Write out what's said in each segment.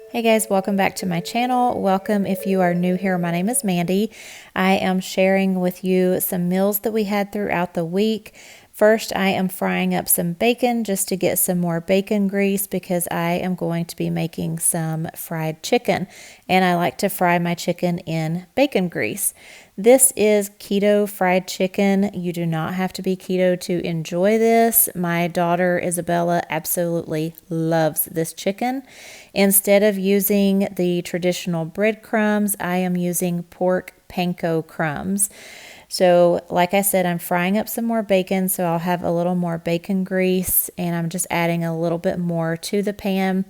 Hey guys, welcome back to my channel. Welcome if you are new here. My name is Mandy. I am sharing with you some meals that we had throughout the week. First, I am frying up some bacon just to get some more bacon grease because I am going to be making some fried chicken, and I like to fry my chicken in bacon grease. This is keto fried chicken. You do not have to be keto to enjoy this. My daughter Isabella absolutely loves this chicken. Instead of using the traditional breadcrumbs, I am using pork panko crumbs. So like I said, I'm frying up some more bacon, so I'll have a little more bacon grease, and I'm just adding a little bit more to the pan.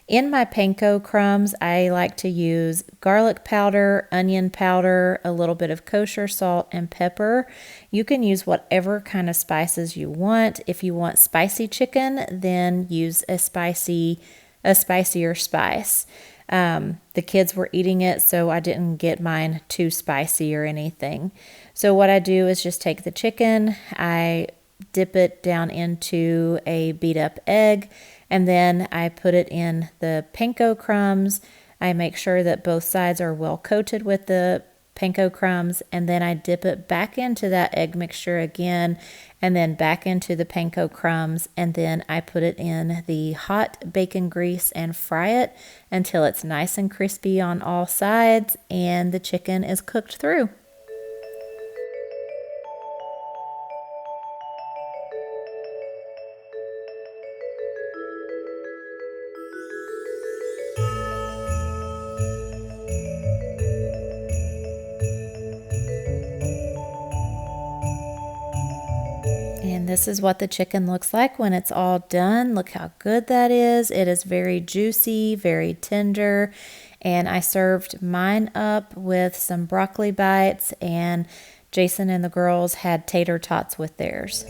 In my panko crumbs, I like to use garlic powder, onion powder, a little bit of kosher salt, and pepper. You can use whatever kind of spices you want. If you want spicy chicken, then use a spicier spice. The kids were eating it, so I didn't get mine too spicy or anything. So what I do is just take the chicken, I dip it down into a beat up egg, and then I put it in the panko crumbs. I make sure that both sides are well coated with the panko crumbs, and then I dip it back into that egg mixture again, and then back into the panko crumbs, and then I put it in the hot bacon grease and fry it until it's nice and crispy on all sides and the chicken is cooked through. And this is what the chicken looks like when it's all done. Look how good that is. It is very juicy, very tender. And I served mine up with some broccoli bites, and Jason and the girls had tater tots with theirs.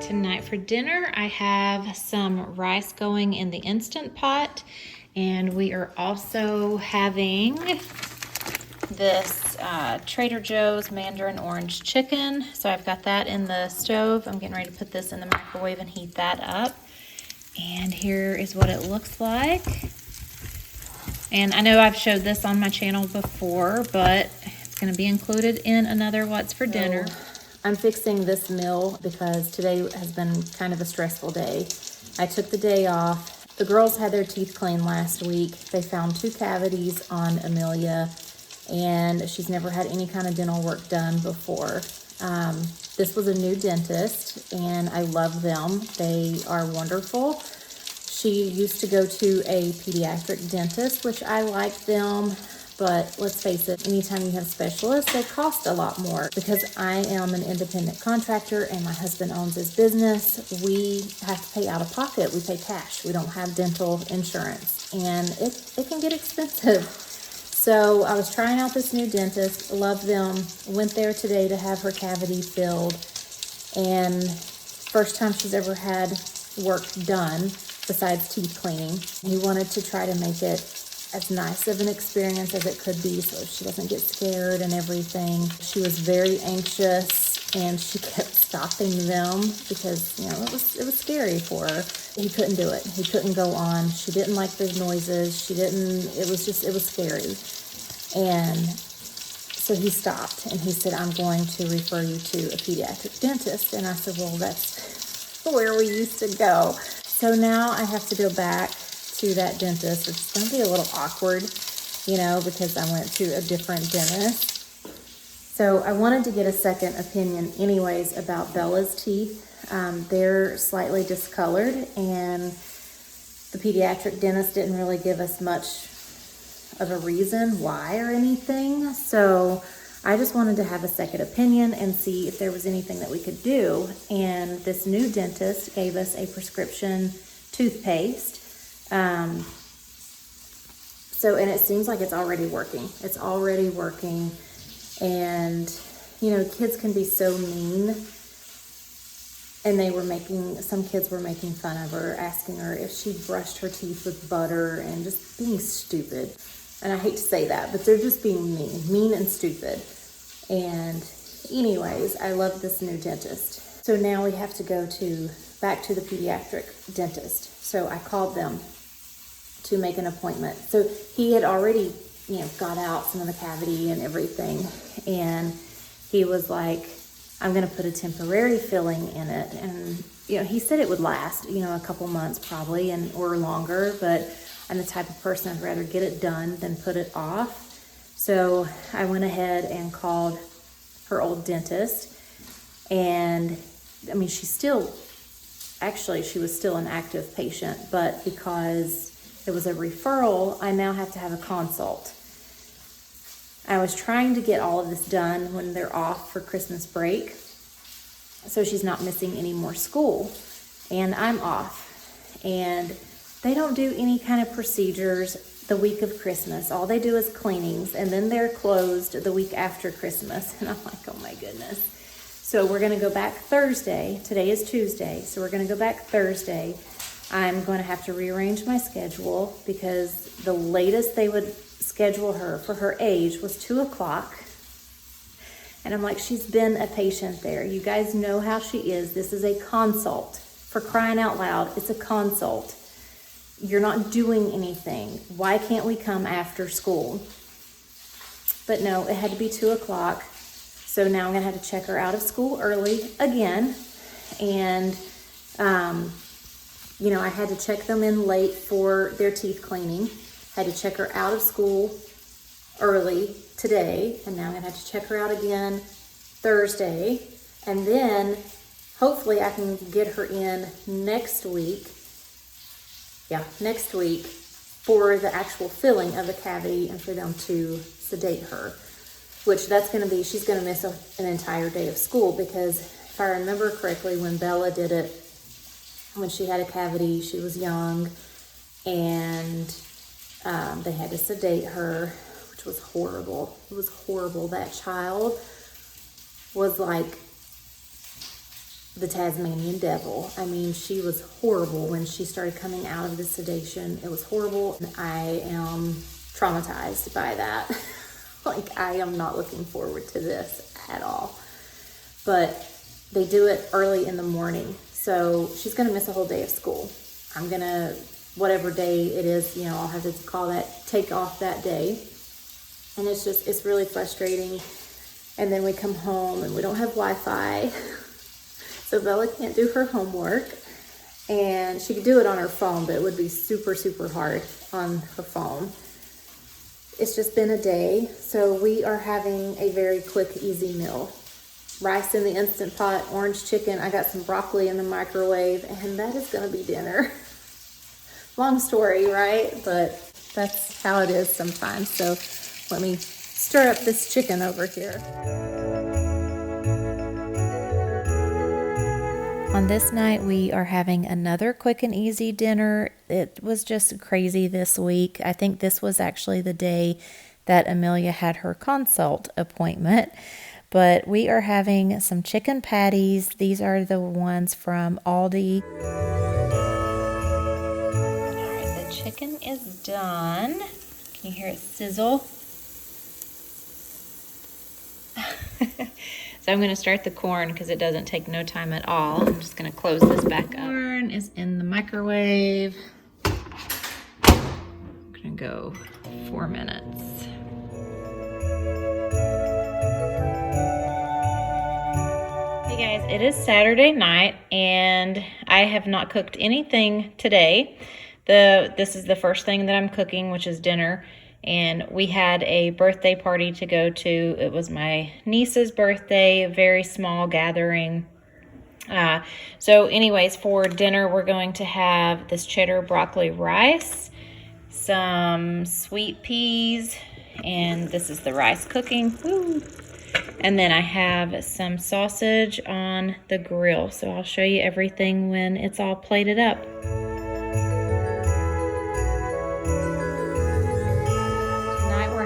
Tonight for dinner, I have some rice going in the Instant Pot, and we are also having this Trader Joe's Mandarin orange chicken. So I've got that in the stove. I'm getting ready to put this in the microwave and heat that up. And here is what it looks like. And I know I've showed this on my channel before, but it's going to be included in another What's for Dinner. I'm fixing this meal because today has been kind of a stressful day. I took the day off. The girls had their teeth cleaned last week. They found 2 cavities on Amelia, and she's never had any kind of dental work done before. This was a new dentist, and I love them. They are wonderful. She used to go to a pediatric dentist, which I like them. But let's face it, anytime you have specialists, they cost a lot more. Because I am an independent contractor and my husband owns his business, we have to pay out of pocket. We pay cash. We don't have dental insurance, and it can get expensive. So I was trying out this new dentist, love them, went there today to have her cavity filled, and first time she's ever had work done besides teeth cleaning. He wanted to try to make it as nice of an experience as it could be so she doesn't get scared and everything. She was very anxious and she kept stopping them because, you know, it was scary for her. He couldn't do it. He couldn't go on. She didn't like the noises. It was scary. And so he stopped and he said, I'm going to refer you to a pediatric dentist. And I said, well, that's where we used to go. So now I have to go back to that dentist. It's going to be a little awkward, you know, because I went to a different dentist. So I wanted to get a second opinion anyways about Bella's teeth. They're slightly discolored, and the pediatric dentist didn't really give us much of a reason why or anything. So I just wanted to have a second opinion and see if there was anything that we could do. And this new dentist gave us a prescription toothpaste. And it seems like it's already working. It's already working. And, you know, kids can be so mean. And some kids were making fun of her, asking her if she brushed her teeth with butter and just being stupid. And I hate to say that, but they're just being mean and stupid. And anyways, I love this new dentist. So now we have to go back to the pediatric dentist. So I called them to make an appointment. So he had already, got out some of the cavity and everything. And he was like, I'm going to put a temporary filling in it. And, he said it would last, a couple months probably or longer, but I'm the type of person I'd rather get it done than put it off. So I went ahead and called her old dentist. And I mean, she was still an active patient, but because it was a referral, I now have to have a consult. I was trying to get all of this done when they're off for Christmas break, so she's not missing any more school, and I'm off. And they don't do any kind of procedures the week of Christmas. All they do is cleanings, and then they're closed the week after Christmas. And I'm like, oh my goodness. So we're going to go back Thursday. Today is Tuesday, so we're going to go back Thursday. I'm going to have to rearrange my schedule because the latest they would schedule her for her age was 2 o'clock. And I'm like, she's been a patient there. You guys know how she is. This is a consult. For crying out loud, it's a consult. You're not doing anything. Why can't we come after school? But no, it had to be 2 o'clock. So now I'm going to have to check her out of school early again. And, I had to check them in late for their teeth cleaning. Had to check her out of school early today. And now I'm going to have to check her out again Thursday. And then hopefully I can get her in next week. Yeah, next week for the actual filling of the cavity and for them to sedate her. Which she's going to miss an entire day of school because if I remember correctly, when Bella did it, when she had a cavity, she was young, and they had to sedate her, which was horrible. It was horrible. That child was like the Tasmanian devil. I mean, she was horrible when she started coming out of the sedation. It was horrible. I am traumatized by that. Like, I am not looking forward to this at all. But they do it early in the morning. So she's going to miss a whole day of school. I'm going to, whatever day it is, I'll have to take off that day. And it's really frustrating. And then we come home and we don't have Wi-Fi. So Bella can't do her homework. And she could do it on her phone, but it would be super, super hard on her phone. It's just been a day, so we are having a very quick, easy meal. Rice in the Instant Pot, orange chicken. I got some broccoli in the microwave, and that is going to be dinner. Long story, right? But that's how it is sometimes. So let me stir up this chicken over here. On this night, we are having another quick and easy dinner. It was just crazy this week. I think this was actually the day that Amelia had her consult appointment. But we are having some chicken patties. These are the ones from Aldi. All right, the chicken is done. Can you hear it sizzle? So I'm going to start the corn because it doesn't take no time at all. I'm just going to close this back up. Corn is in the microwave. I'm going to go 4 minutes. Hey guys, it is Saturday night and I have not cooked anything today. This is the first thing that I'm cooking, which is dinner. And we had a birthday party to go to. It was my niece's birthday, a very small gathering. So anyways, for dinner, we're going to have this cheddar broccoli rice, some sweet peas, and this is the rice cooking. Woo. And then I have some sausage on the grill. So I'll show you everything when it's all plated up.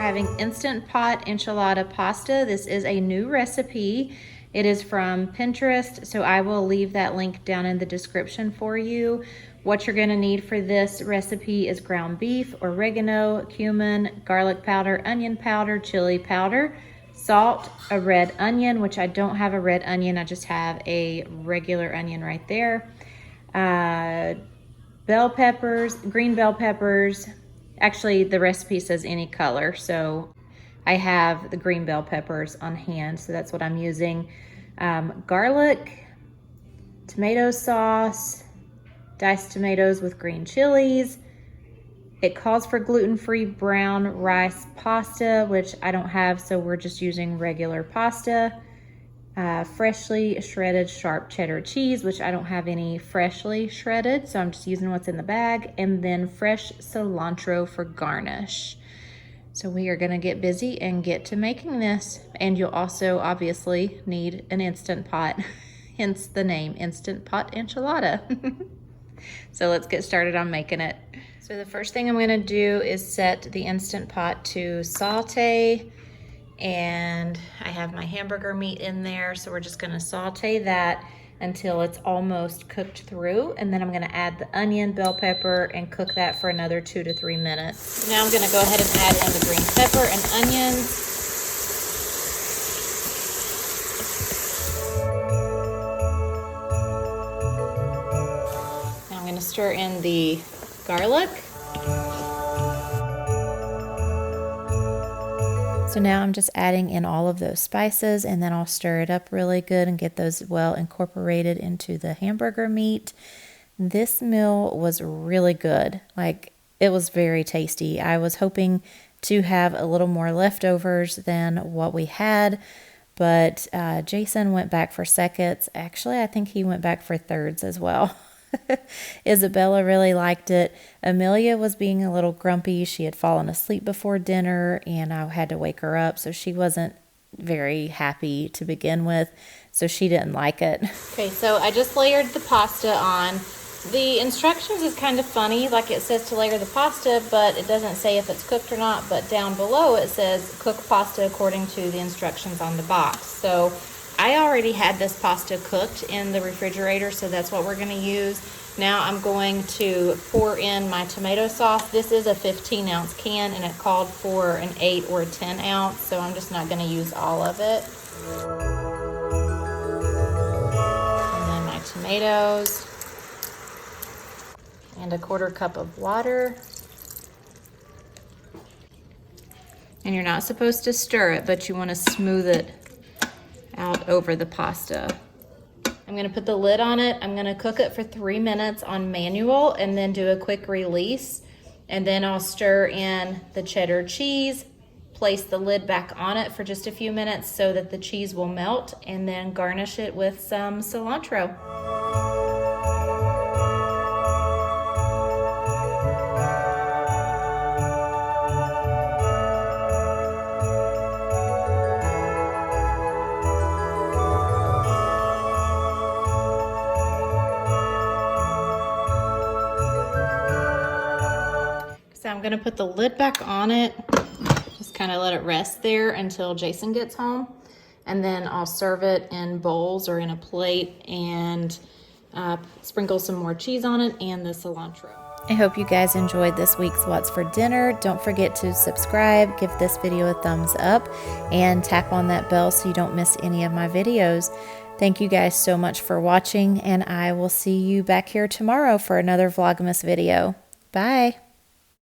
Having Instant Pot enchilada pasta. This is a new recipe It is from Pinterest, so I will leave that link down in the description for you. What you're gonna need for this recipe is ground beef, oregano, cumin, garlic powder, onion powder, chili powder, salt, a red onion, which I don't have a red onion, I just have a regular onion right there. Bell peppers, green bell peppers. Actually, the recipe says any color, so I have the green bell peppers on hand, so that's what I'm using. Garlic, tomato sauce, diced tomatoes with green chilies. It calls for gluten-free brown rice pasta, which I don't have, so we're just using regular pasta. Freshly shredded sharp cheddar cheese, which I don't have any freshly shredded, so I'm just using what's in the bag, and then fresh cilantro for garnish. So we are gonna get busy and get to making this. And you'll also obviously need an Instant Pot, hence the name, Instant Pot Enchilada. So let's get started on making it. So the first thing I'm gonna do is set the Instant Pot to saute, and I have my hamburger meat in there, so we're just gonna saute that until it's almost cooked through, and then I'm gonna add the onion, bell pepper, and cook that for another 2 to 3 minutes. Now I'm gonna go ahead and add in the green pepper and onions. Now I'm gonna stir in the garlic. So now I'm just adding in all of those spices, and then I'll stir it up really good and get those well incorporated into the hamburger meat. This meal was really good. Like, it was very tasty. I was hoping to have a little more leftovers than what we had, but Jason went back for seconds. Actually, I think he went back for thirds as well. Isabella really liked it. Amelia was being a little grumpy. She had fallen asleep before dinner, and I had to wake her up, so she wasn't very happy to begin with, so she didn't like it. Okay, so I just layered the pasta on. The instructions is kind of funny. Like, it says to layer the pasta, but it doesn't say if it's cooked or not, but down below it says cook pasta according to the instructions on the box. So I already had this pasta cooked in the refrigerator, so that's what we're gonna use. Now I'm going to pour in my tomato sauce. This is a 15-ounce can, and it called for an 8 or a 10-ounce, so I'm just not gonna use all of it. And then my tomatoes, and a 1/4 cup of water. And you're not supposed to stir it, but you wanna smooth it out over the pasta. I'm gonna put the lid on it. I'm gonna cook it for 3 minutes on manual and then do a quick release. And then I'll stir in the cheddar cheese, place the lid back on it for just a few minutes so that the cheese will melt, and then garnish it with some cilantro. So I'm gonna put the lid back on it, just kind of let it rest there until Jason gets home. And then I'll serve it in bowls or in a plate, and sprinkle some more cheese on it and the cilantro. I hope you guys enjoyed this week's What's for Dinner. Don't forget to subscribe, give this video a thumbs up, and tap on that bell so you don't miss any of my videos. Thank you guys so much for watching, and I will see you back here tomorrow for another Vlogmas video. Bye.